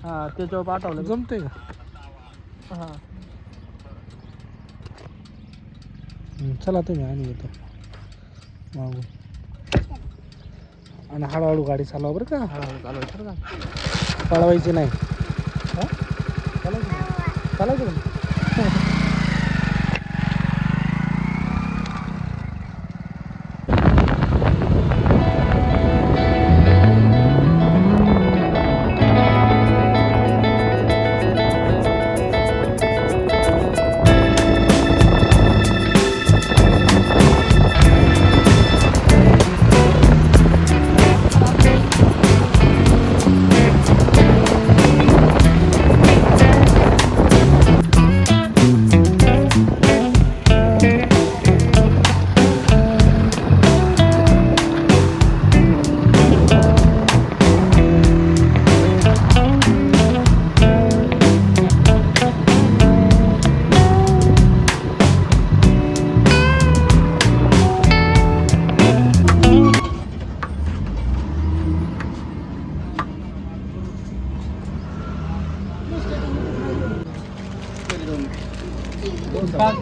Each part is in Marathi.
हा त्याच्यावर पाठवलं जमतंय का? हा चला तुम्ही आणि येतो मागून. आणि हळूहळू गाडी चालवा बरं का, चालवायचं का पळवायची नाही. चालायचं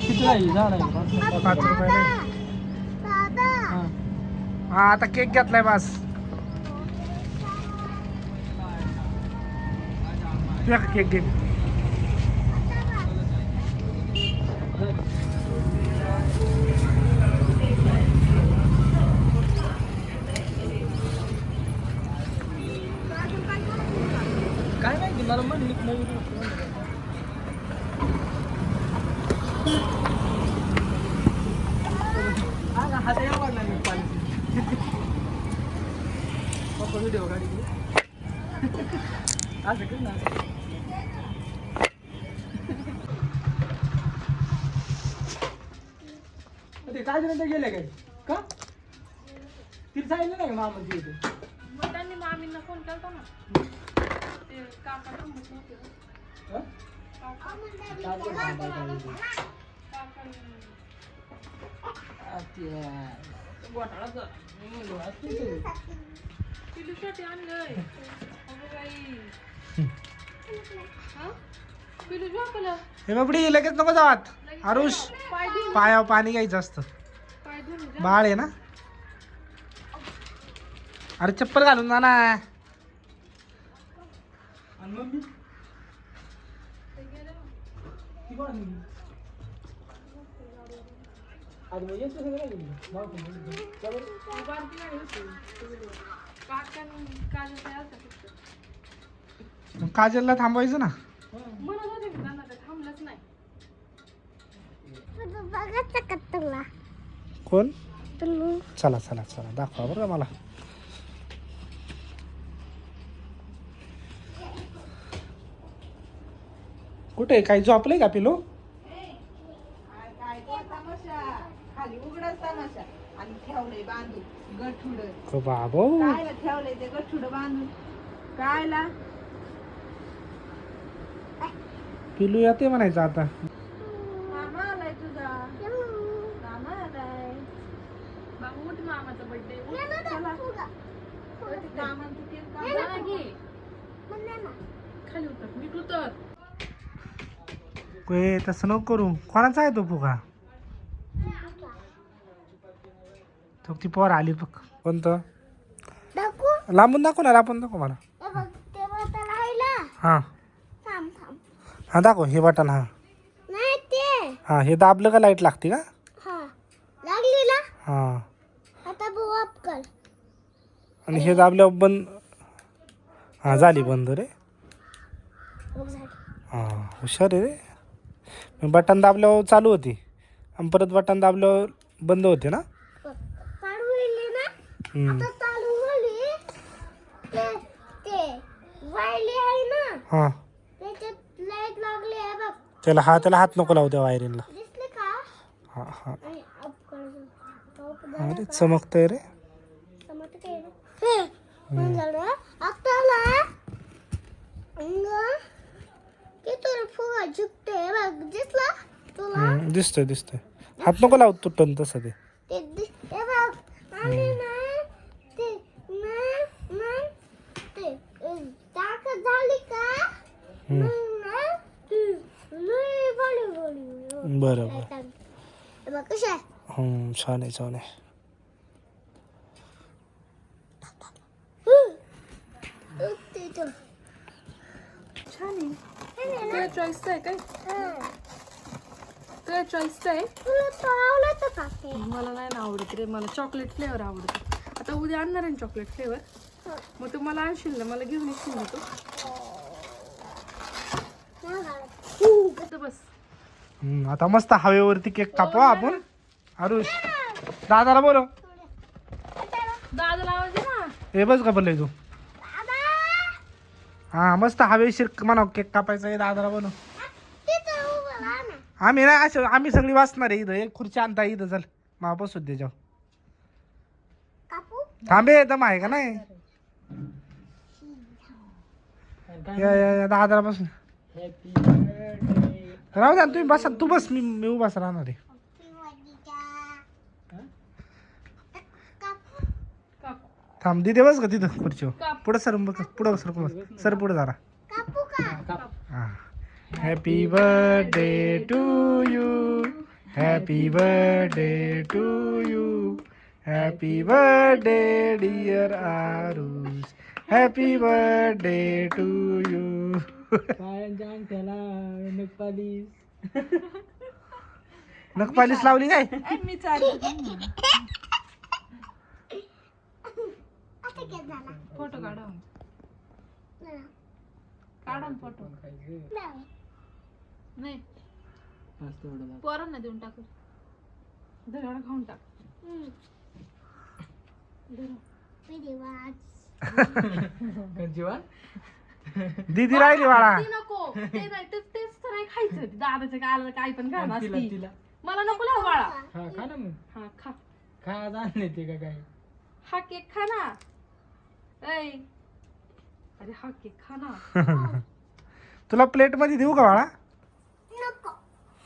किती आहे झाड आहे 5 रुपये नाही. हा आता केक घेतलाय बस. तुझ्या केक घे. काय माहिती मला म्हणली नवीन हात या वाढला मी पाणी पप्पा व्हिडिओ गाडी असं कर ना ते काय जण गेले काय का तिला सांगितलं नाही का मामाची इथे मग त्यांनी मामींना फोन केलता ना ते काका पिलूसाठी आणलंय अगं बाई हा पिलू झोपलं हे बाबडी लगेच नको जावात. आरुष पाय धुवून पायावर पाणी घ्यायचं असतं. पाय धुवून बाळ आहे ना. अरे चप्पल घालून जा ना. आणि मम्मी ती कोण आहे? आज मग येतो सगळं नाही बारकी गाडी होती काजल तयार फक्त मग काजलला थांबवायचं ना. म्हणत होते मी त्यांना ते थांबलंच नाही कोण? चला चला चला दाखवा बरं का मला. कुठे काही झोपलंय का पिलो? खाली उघडच तमाशा आणि ठेवलंय बांधून गठुड. बाबो कायला ठेवलंय ते गठुड बांधून कायला? पिलू येते म्हणायचं आता. मामा आलाय तुझा. मामा आलाय. बाबू उठ मामाचा बर्थडे मामांचं केक काप. खाली उतर नीट उतर तसं नको करू. कोणाचा आहे तो फुगा? तो ती पोर आली बघ. कोणतं? लांबून दाखव ना. आपण दाखव मला. हा हा दाखव हे बटन. हा हा हे दाबलं का लाईट लागते का? हा आणि हे दाबल्यावर बंद. हा झाली बंद रे. हा हुशार आहे रे. बटन दाबल्यावर चालू होती आणि परत बटन दाबल्यावर बंद होते ना. हा त्याला हात नको लावू त्या वायरिंगला. हा हा अरे चमकतंय रे. दिसतोय दिसतोय. हात नको लावू तुटन तसं ते. झाली का बरं छान आहे छान आहे. छान आहे. तुझ्या चॉईसचं आहे काय? तुझ्या चॉईसचं आहे. मला नाही ना आवडत रे, मला चॉकलेट फ्लेवर आवडतं. आता उद्या आणणार आहे चॉकलेट फ्लेवर, मग तू मला आणशील ना, मला घेऊन येशील ना तू. बस आता मस्त हवेवरती केक कापवा आपण. आरुष दादाला बोलव. दादाला आवाज दे ना. हे बस का बोलले तू. हा मस्त हवेशीर म्हणा केक कापायचा आहे. दादाला बोलव. आम्ही नाही असं आम्ही सगळी वाचणार आहे इथं. एक खुर्ची आणता इथं. चल मा बसू दे जाऊ. थांबे दम आहे का नाही. या दादाला बसून राहू द्या तुम्ही बसा. तू बस मी उभाच राहणार आहे. थांब दिदे बस का तिथं खुर्चीवर. पुढं सर पुढं सर सर पुढं जरा. हा happy birthday to you. Happy birthday to you. Happy birthday dear Aarush. Happy birthday to you. नखपालीस लावली काय. मी चालू फोटो काढा. काढा फोटो. नाही पोरांना देऊन टाकू. धड खाऊन टाक. दीदी राहिली बाळा. ती नको. ते नाही तेच तर नाही खायचं. दादाच्या गाला काय पण घाण असती. मला नको लाव बाळा. खा ना मग. हा खा. खा जाणले ते का काय. हा केक खा ना. ऐ अरे हा केक खा ना. तुला प्लेट मध्ये देऊ का बाळा.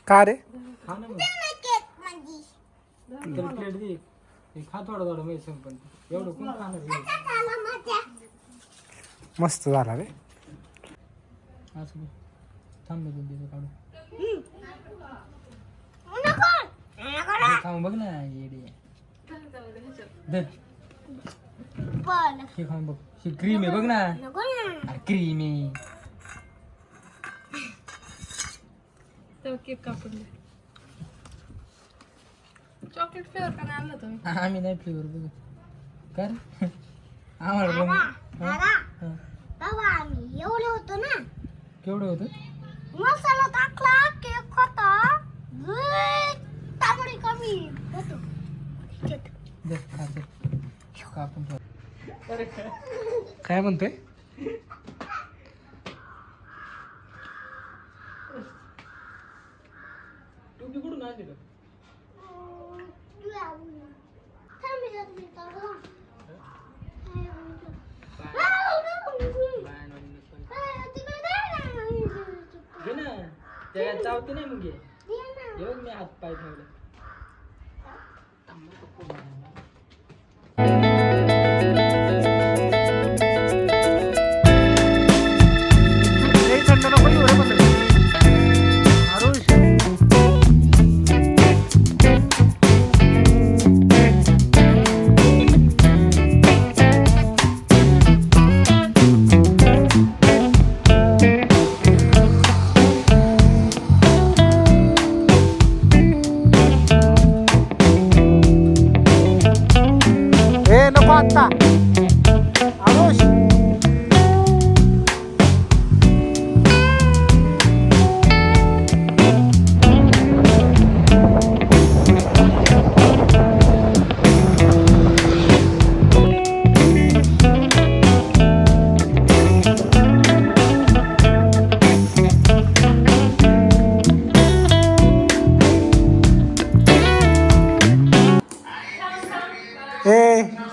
का रे. खा ना मग. प्लेट दे. हे खा थोडं थोडं माहिती संपन. एवढं कोण खाणार. मस्त झाला रे. असं थांब ना दूध काढू. खाऊन बघ ना येडे. हे खाऊन बघ. ही क्रीम आहे बघ ना. क्रीम आहे. तर केक कापून दे. चॉकलेट फ्लेवर का नाही आणलं तुम्ही. आम्ही नाही फ्लेवर बघ. कर आम्हाला एवढे होतो ना. केवढं होतं. मसाला टाकला केक होता. तांबडी कमी होतो. दे खाते कापून ठेव. काय म्हणतोय. टोपी कुठून आणली का. घे ना. त्याला चावते नाही मग. घे मी हात पाय ठेवले. थंड नको येऊ रे म्हणलं. आरुष नको आता. आरुष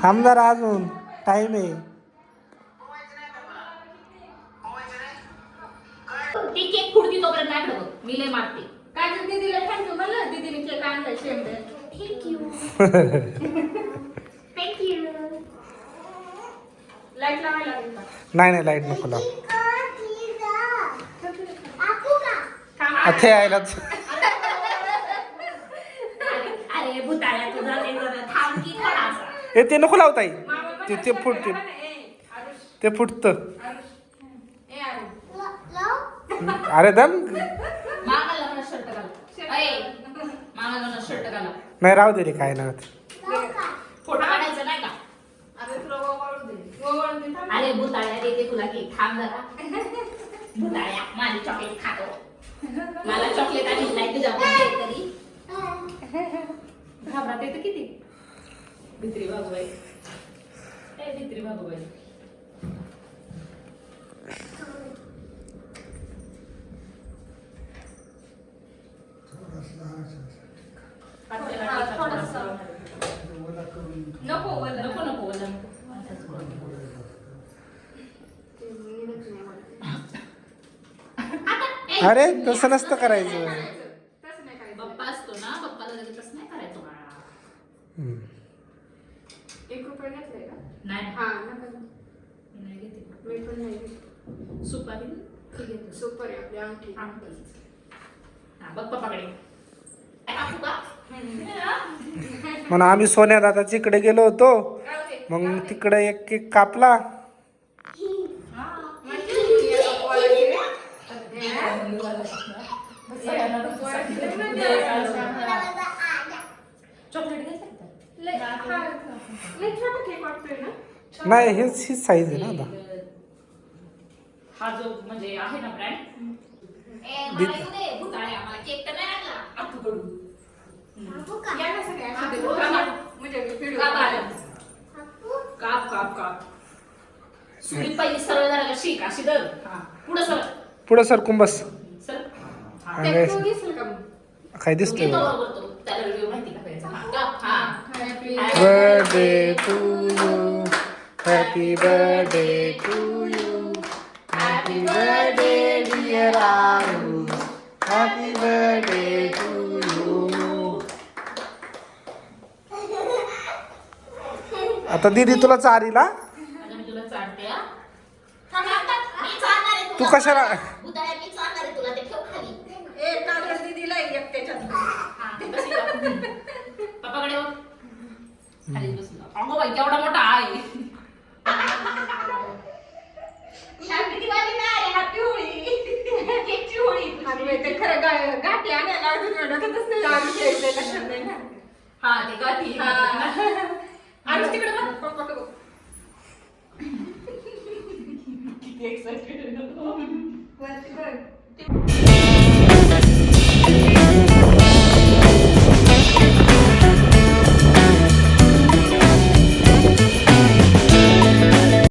थांब जरा अजून टाइम आहे. ती केक फुडती तोपर्यंत नाही बघ. मी लय मारते. काय तर दीदीला थँक्यू म्हणलं. दीदीने केक आणला शेंबे. थँक्यू. लाईट लावायला लागेल का. नाही लाईट नको लाव. ते यायलाच अरे भुताळ्या तुझा ते जरा थांब की थोडासा. हे ते नको लावताई ते फुटते ते फुटत अरे दम मामाला म्हणा शर्ट घाल. मामाला म्हणा शर्ट घाला. नाही राहू दे रे काय ना फोटो काढायचा नाही का? अरे भुताळ्या देते तुला केक. थांब जरा. भुताळ्या माझी चॉकलेट खातो. मला चॉकलेट आणि नाही तुझ्या बर्थडे तरी घाबरत येतं किती. भित्री बाबूबाई ए भित्री बाबूबाई. नको नको नको अरे तसं नसतं करायचं पप्पा असतो ना पप्पाला लगेच तसं नाही करायचं बाळा. 1 रुपया घेतलाय का? नाही हा नका. नाही घेते. मी पण नाही घेतली. सुपारी ठीक आहे. सुपर आहे आपली अंगठी. हा बघ पप्पाकडे. कापू का? म्हणून आम्ही सोन्या दादाच्या इकडे गेलो होतो मग तिकडे एक केक कापला चॉकलेट घ्यायचं लय छोटा केक वाटतोय ना. नाही हीच साईज आहे ना आता हा जो म्हणजे आहे ना ब्रँड. मला येऊ दे भुताळ्या. मला केक तर नाही आणला आतूकडून. या ना सगळे असे ते म्हणजे व्हिडिओ काप काप काप. सुरी पहिली सरळ जरा शिक अशी धर. हा पुढं सरळ पुढं सरकून बस सर. अरे, तो दिसेल का मग? काय दिसतंय घेतो बरं? बरोबर तो. त्याला व्हिडिओ माहिती का करायचा. हा काप. हा birthday to you happy birthday to you happy birthday dear Aru happy birthday to you. आता दीदी तुला चारीला आता मी तुला चालते. हा मी चालणार आहे तू तुला. कशाला भुताळ्या मी चालणार आहे तुला. ते ठेव खाली. कागद दिदीला एक त्याच्यात. हा ते बस इथं. पप्पाकडे बघ. खाली बसला. अगं बाई केवढा मोठा आहे. हॅपी दिवाळी नाही हॅपी होळी. केकची होळी. आणि ते खरं गाठी आणायला अजून डोक्यातच नाही लागली. लक्षात नाही ना. हा ते गाठी.